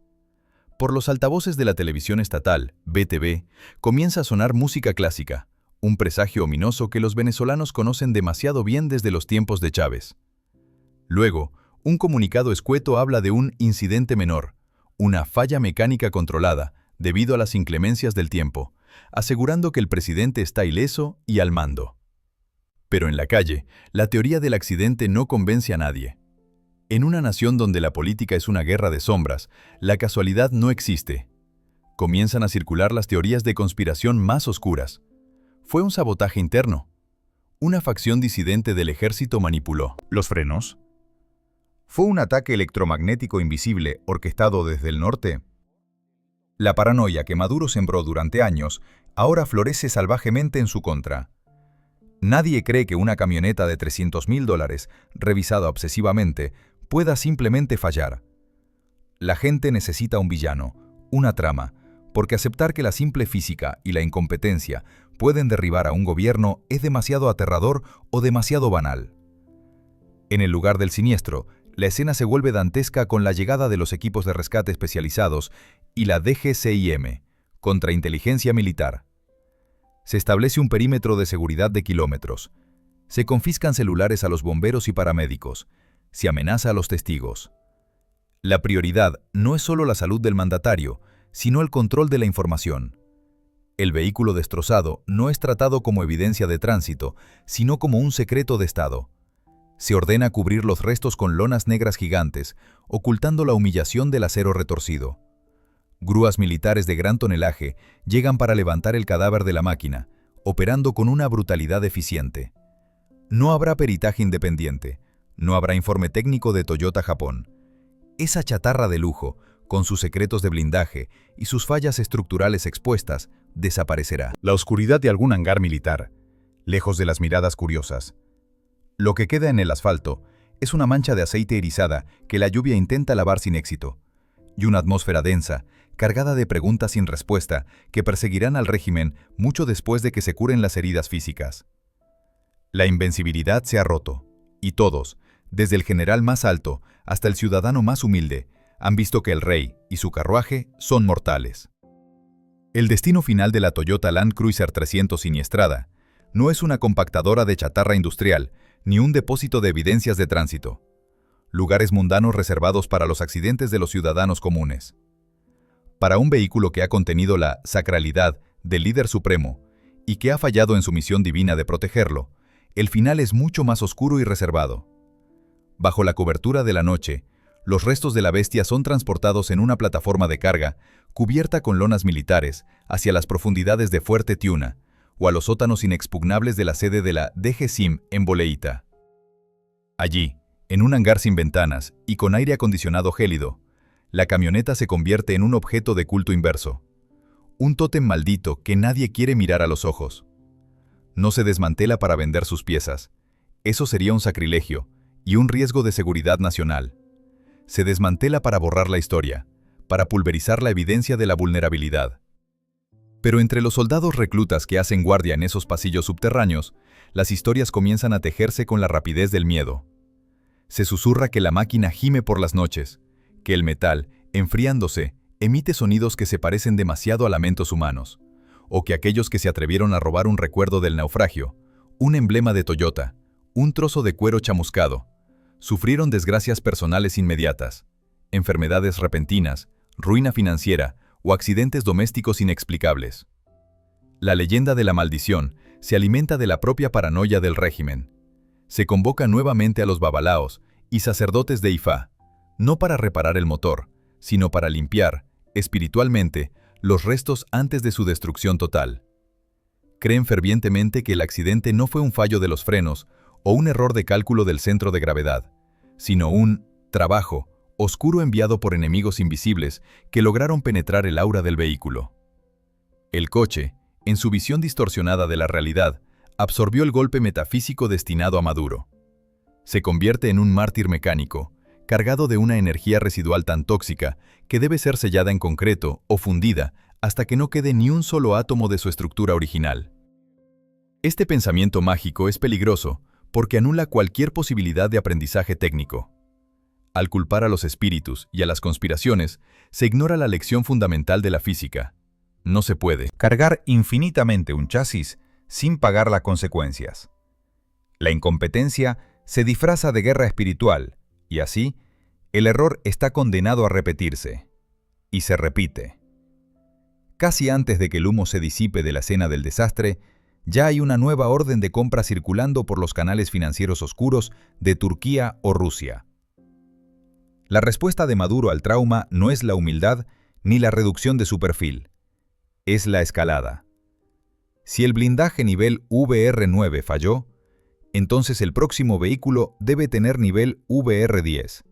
[SPEAKER 3] Por los altavoces de la televisión estatal, BTV, comienza a sonar música clásica, un presagio ominoso que los venezolanos conocen demasiado bien desde los tiempos de Chávez. Luego, un comunicado escueto habla de un incidente menor, una falla mecánica controlada, debido a las inclemencias del tiempo, asegurando que el presidente está ileso y al mando. Pero en la calle, la teoría del accidente no convence a nadie. En una nación donde la política es una guerra de sombras, la casualidad no existe. Comienzan a circular las teorías de conspiración más oscuras. Fue un sabotaje interno. Una facción disidente del ejército manipuló
[SPEAKER 2] ¿Los frenos? ¿Fue un ataque electromagnético invisible orquestado desde el norte? La paranoia que Maduro sembró durante años ahora florece salvajemente en su contra. Nadie cree que una camioneta de $300.000, revisada obsesivamente, pueda simplemente fallar. La gente necesita un villano, una trama, porque aceptar que la simple física y la incompetencia pueden derribar a un gobierno es demasiado aterrador o demasiado banal.
[SPEAKER 3] En el lugar del siniestro, la escena se vuelve dantesca con la llegada de los equipos de rescate especializados y la DGCIM, Contrainteligencia Militar. Se establece un perímetro de seguridad de kilómetros. Se confiscan celulares a los bomberos y paramédicos. Se amenaza a los testigos. La prioridad no es solo la salud del mandatario, sino el control de la información. El vehículo destrozado no es tratado como evidencia de tránsito, sino como un secreto de Estado. Se ordena cubrir los restos con lonas negras gigantes, ocultando la humillación del acero retorcido. Grúas militares de gran tonelaje llegan para levantar el cadáver de la máquina, operando con una brutalidad eficiente. No habrá peritaje independiente, no habrá informe técnico de Toyota Japón. Esa chatarra de lujo, con sus secretos de blindaje y sus fallas estructurales expuestas, desaparecerá. La oscuridad de algún hangar militar, lejos de las miradas curiosas. Lo que queda en el asfalto es una mancha de aceite erizada que la lluvia intenta lavar sin éxito, y una atmósfera densa, cargada de preguntas sin respuesta que perseguirán al régimen mucho después de que se curen las heridas físicas. La invencibilidad se ha roto, y todos, desde el general más alto hasta el ciudadano más humilde, han visto que el rey y su carruaje son mortales. El destino final de la Toyota Land Cruiser 300 siniestrada no es una compactadora de chatarra industrial ni un depósito de evidencias de tránsito. Lugares mundanos reservados para los accidentes de los ciudadanos comunes. Para un vehículo que ha contenido la sacralidad del líder supremo y que ha fallado en su misión divina de protegerlo, el final es mucho más oscuro y reservado. Bajo la cobertura de la noche, los restos de la bestia son transportados en una plataforma de carga cubierta con lonas militares hacia las profundidades de Fuerte Tiuna o a los sótanos inexpugnables de la sede de la DGCIM en Boleíta. Allí, en un hangar sin ventanas y con aire acondicionado gélido, la camioneta se convierte en un objeto de culto inverso. Un tótem maldito que nadie quiere mirar a los ojos. No se desmantela para vender sus piezas. Eso sería un sacrilegio y un riesgo de seguridad nacional. Se desmantela para borrar la historia, para pulverizar la evidencia de la vulnerabilidad. Pero entre los soldados reclutas que hacen guardia en esos pasillos subterráneos, las historias comienzan a tejerse con la rapidez del miedo. Se susurra que la máquina gime por las noches, que el metal, enfriándose, emite sonidos que se parecen demasiado a lamentos humanos, o que aquellos que se atrevieron a robar un recuerdo del naufragio, un emblema de Toyota, un trozo de cuero chamuscado, sufrieron desgracias personales inmediatas, enfermedades repentinas, ruina financiera o accidentes domésticos inexplicables. La leyenda de la maldición se alimenta de la propia paranoia del régimen. Se convoca nuevamente a los babalaos y sacerdotes de Ifá, no para reparar el motor, sino para limpiar, espiritualmente, los restos antes de su destrucción total. Creen fervientemente que el accidente no fue un fallo de los frenos o un error de cálculo del centro de gravedad, sino un trabajo oscuro enviado por enemigos invisibles que lograron penetrar el aura del vehículo. El coche, en su visión distorsionada de la realidad, absorbió el golpe metafísico destinado a Maduro. Se convierte en un mártir mecánico, cargado de una energía residual tan tóxica que debe ser sellada en concreto o fundida hasta que no quede ni un solo átomo de su estructura original. Este pensamiento mágico es peligroso porque anula cualquier posibilidad de aprendizaje técnico. Al culpar a los espíritus y a las conspiraciones, se ignora la lección fundamental de la física. No se puede
[SPEAKER 4] cargar infinitamente un chasis sin pagar las consecuencias. La incompetencia se disfraza de guerra espiritual, y así, el error está condenado a repetirse. Y se repite. Casi antes de que el humo se disipe de la escena del desastre, ya hay una nueva orden de compra circulando por los canales financieros oscuros de Turquía o Rusia. La respuesta de Maduro al trauma no es la humildad ni la reducción de su perfil. Es la escalada. Si el blindaje nivel VR9 falló, entonces el próximo vehículo debe tener nivel VR10.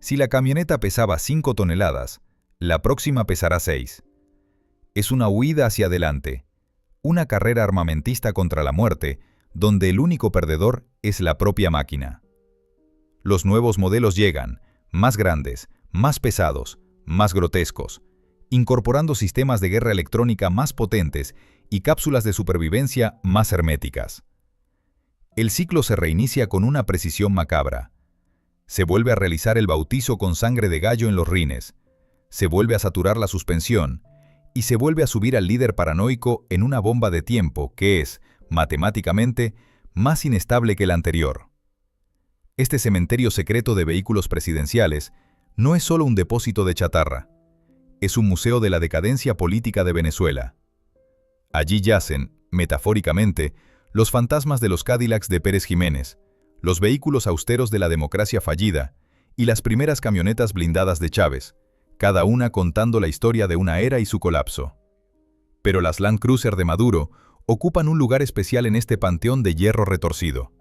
[SPEAKER 4] Si la camioneta pesaba 5 toneladas, la próxima pesará 6. Es una huida hacia adelante, una carrera armamentista contra la muerte, donde el único perdedor es la propia máquina. Los nuevos modelos llegan, más grandes, más pesados, más grotescos, incorporando sistemas de guerra electrónica más potentes y cápsulas de supervivencia más herméticas.
[SPEAKER 3] El ciclo se reinicia con una precisión macabra. Se vuelve a realizar el bautizo con sangre de gallo en los rines, se vuelve a saturar la suspensión y se vuelve a subir al líder paranoico en una bomba de tiempo que es, matemáticamente, más inestable que la anterior. Este cementerio secreto de vehículos presidenciales no es solo un depósito de chatarra, es un museo de la decadencia política de Venezuela. Allí yacen, metafóricamente, los fantasmas de los Cadillacs de Pérez Jiménez, los vehículos austeros de la democracia fallida y las primeras camionetas blindadas de Chávez, cada una contando la historia de una era y su colapso. Pero las Land Cruiser de Maduro ocupan un lugar especial en este panteón de hierro retorcido.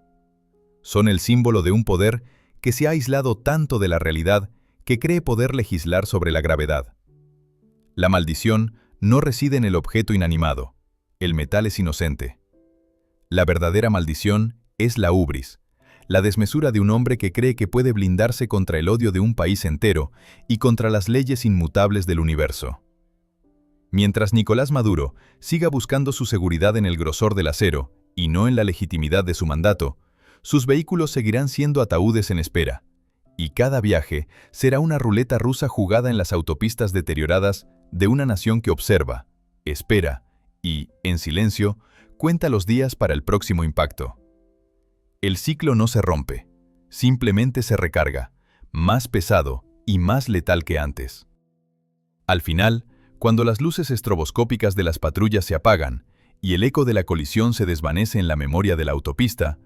[SPEAKER 3] Son el símbolo de un poder que se ha aislado tanto de la realidad que cree poder legislar sobre la gravedad. La maldición no reside en el objeto inanimado, el metal es inocente. La verdadera maldición es la hubris, la desmesura de un hombre que cree que puede blindarse contra el odio de un país entero y contra las leyes inmutables del universo. Mientras Nicolás Maduro siga buscando su seguridad en el grosor del acero y no en la legitimidad de su mandato, sus vehículos seguirán siendo ataúdes en espera, y cada viaje será una ruleta rusa jugada en las autopistas deterioradas de una nación que observa, espera y, en silencio, cuenta los días para el próximo impacto. El ciclo no se rompe, simplemente se recarga, más pesado y más letal que antes. Al final, cuando las luces estroboscópicas de las patrullas se apagan y el eco de la colisión se desvanece en la memoria de la autopista,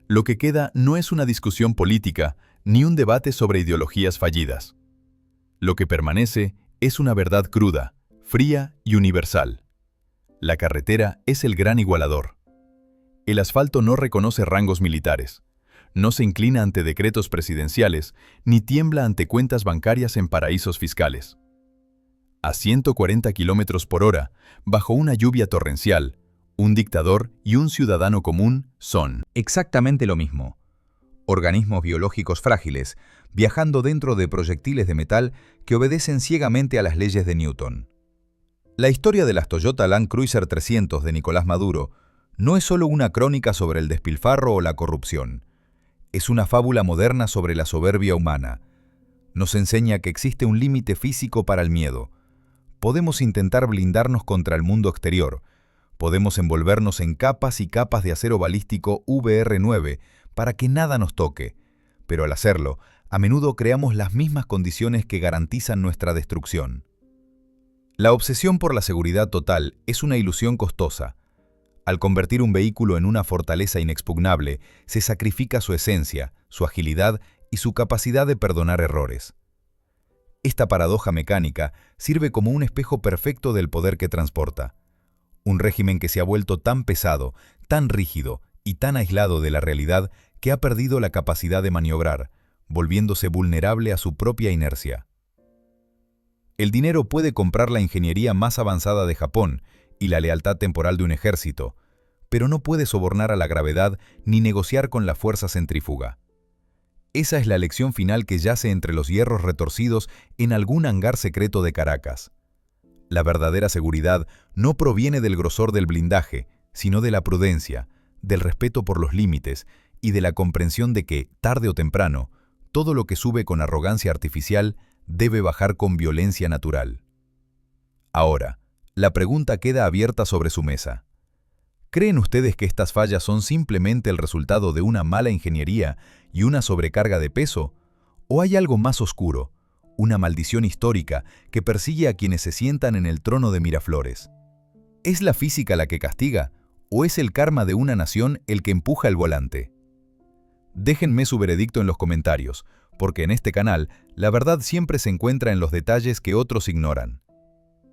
[SPEAKER 3] lo que queda no es una discusión política ni un debate sobre ideologías fallidas. Lo que permanece es una verdad cruda, fría y universal. La carretera es el gran igualador. El asfalto no reconoce rangos militares, no se inclina ante decretos presidenciales, ni tiembla ante cuentas bancarias en paraísos fiscales. A 140 km por hora, bajo una lluvia torrencial, un dictador y un ciudadano común son
[SPEAKER 4] Exactamente lo mismo. Organismos biológicos frágiles, viajando dentro de proyectiles de metal que obedecen ciegamente a las leyes de Newton. La historia de las Toyota Land Cruiser 300 de Nicolás Maduro no es solo una crónica sobre el despilfarro o la corrupción. Es una fábula moderna sobre la soberbia humana. Nos enseña que existe un límite físico para el miedo. Podemos intentar blindarnos contra el mundo exterior. Podemos envolvernos en capas y capas de acero balístico VR-9 para que nada nos toque. Pero al hacerlo, a menudo creamos las mismas condiciones que garantizan nuestra destrucción. La obsesión por la seguridad total es una ilusión costosa. Al convertir un vehículo en una fortaleza inexpugnable, se sacrifica su esencia, su agilidad y su capacidad de perdonar errores. Esta paradoja mecánica sirve como un espejo perfecto del poder que transporta. Un régimen que se ha vuelto tan pesado, tan rígido y tan aislado de la realidad que ha perdido la capacidad de maniobrar, volviéndose vulnerable a su propia inercia. El dinero puede comprar la ingeniería más avanzada de Japón y la lealtad temporal de un ejército, pero no puede sobornar a la gravedad ni negociar con la fuerza centrífuga. Esa es la lección final que yace entre los hierros retorcidos en algún hangar secreto de Caracas. La verdadera seguridad no proviene del grosor del blindaje, sino de la prudencia, del respeto por los límites y de la comprensión de que, tarde o temprano, todo lo que sube con arrogancia artificial debe bajar con violencia natural. Ahora, la pregunta queda abierta sobre su mesa. ¿Creen ustedes que estas fallas son simplemente el resultado de una mala ingeniería y una sobrecarga de peso? ¿O hay algo más oscuro, una maldición histórica que persigue a quienes se sientan en el trono de Miraflores? ¿Es la física la que castiga o es el karma de una nación el que empuja el volante? Déjenme su veredicto en los comentarios, porque en este canal la verdad siempre se encuentra en los detalles que otros ignoran.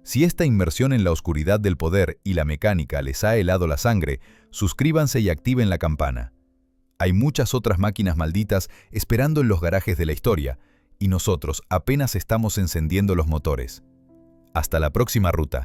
[SPEAKER 4] Si esta inmersión en la oscuridad del poder y la mecánica les ha helado la sangre, suscríbanse y activen la campana. Hay muchas otras máquinas malditas esperando en los garajes de la historia, y nosotros apenas estamos encendiendo los motores. Hasta la próxima ruta.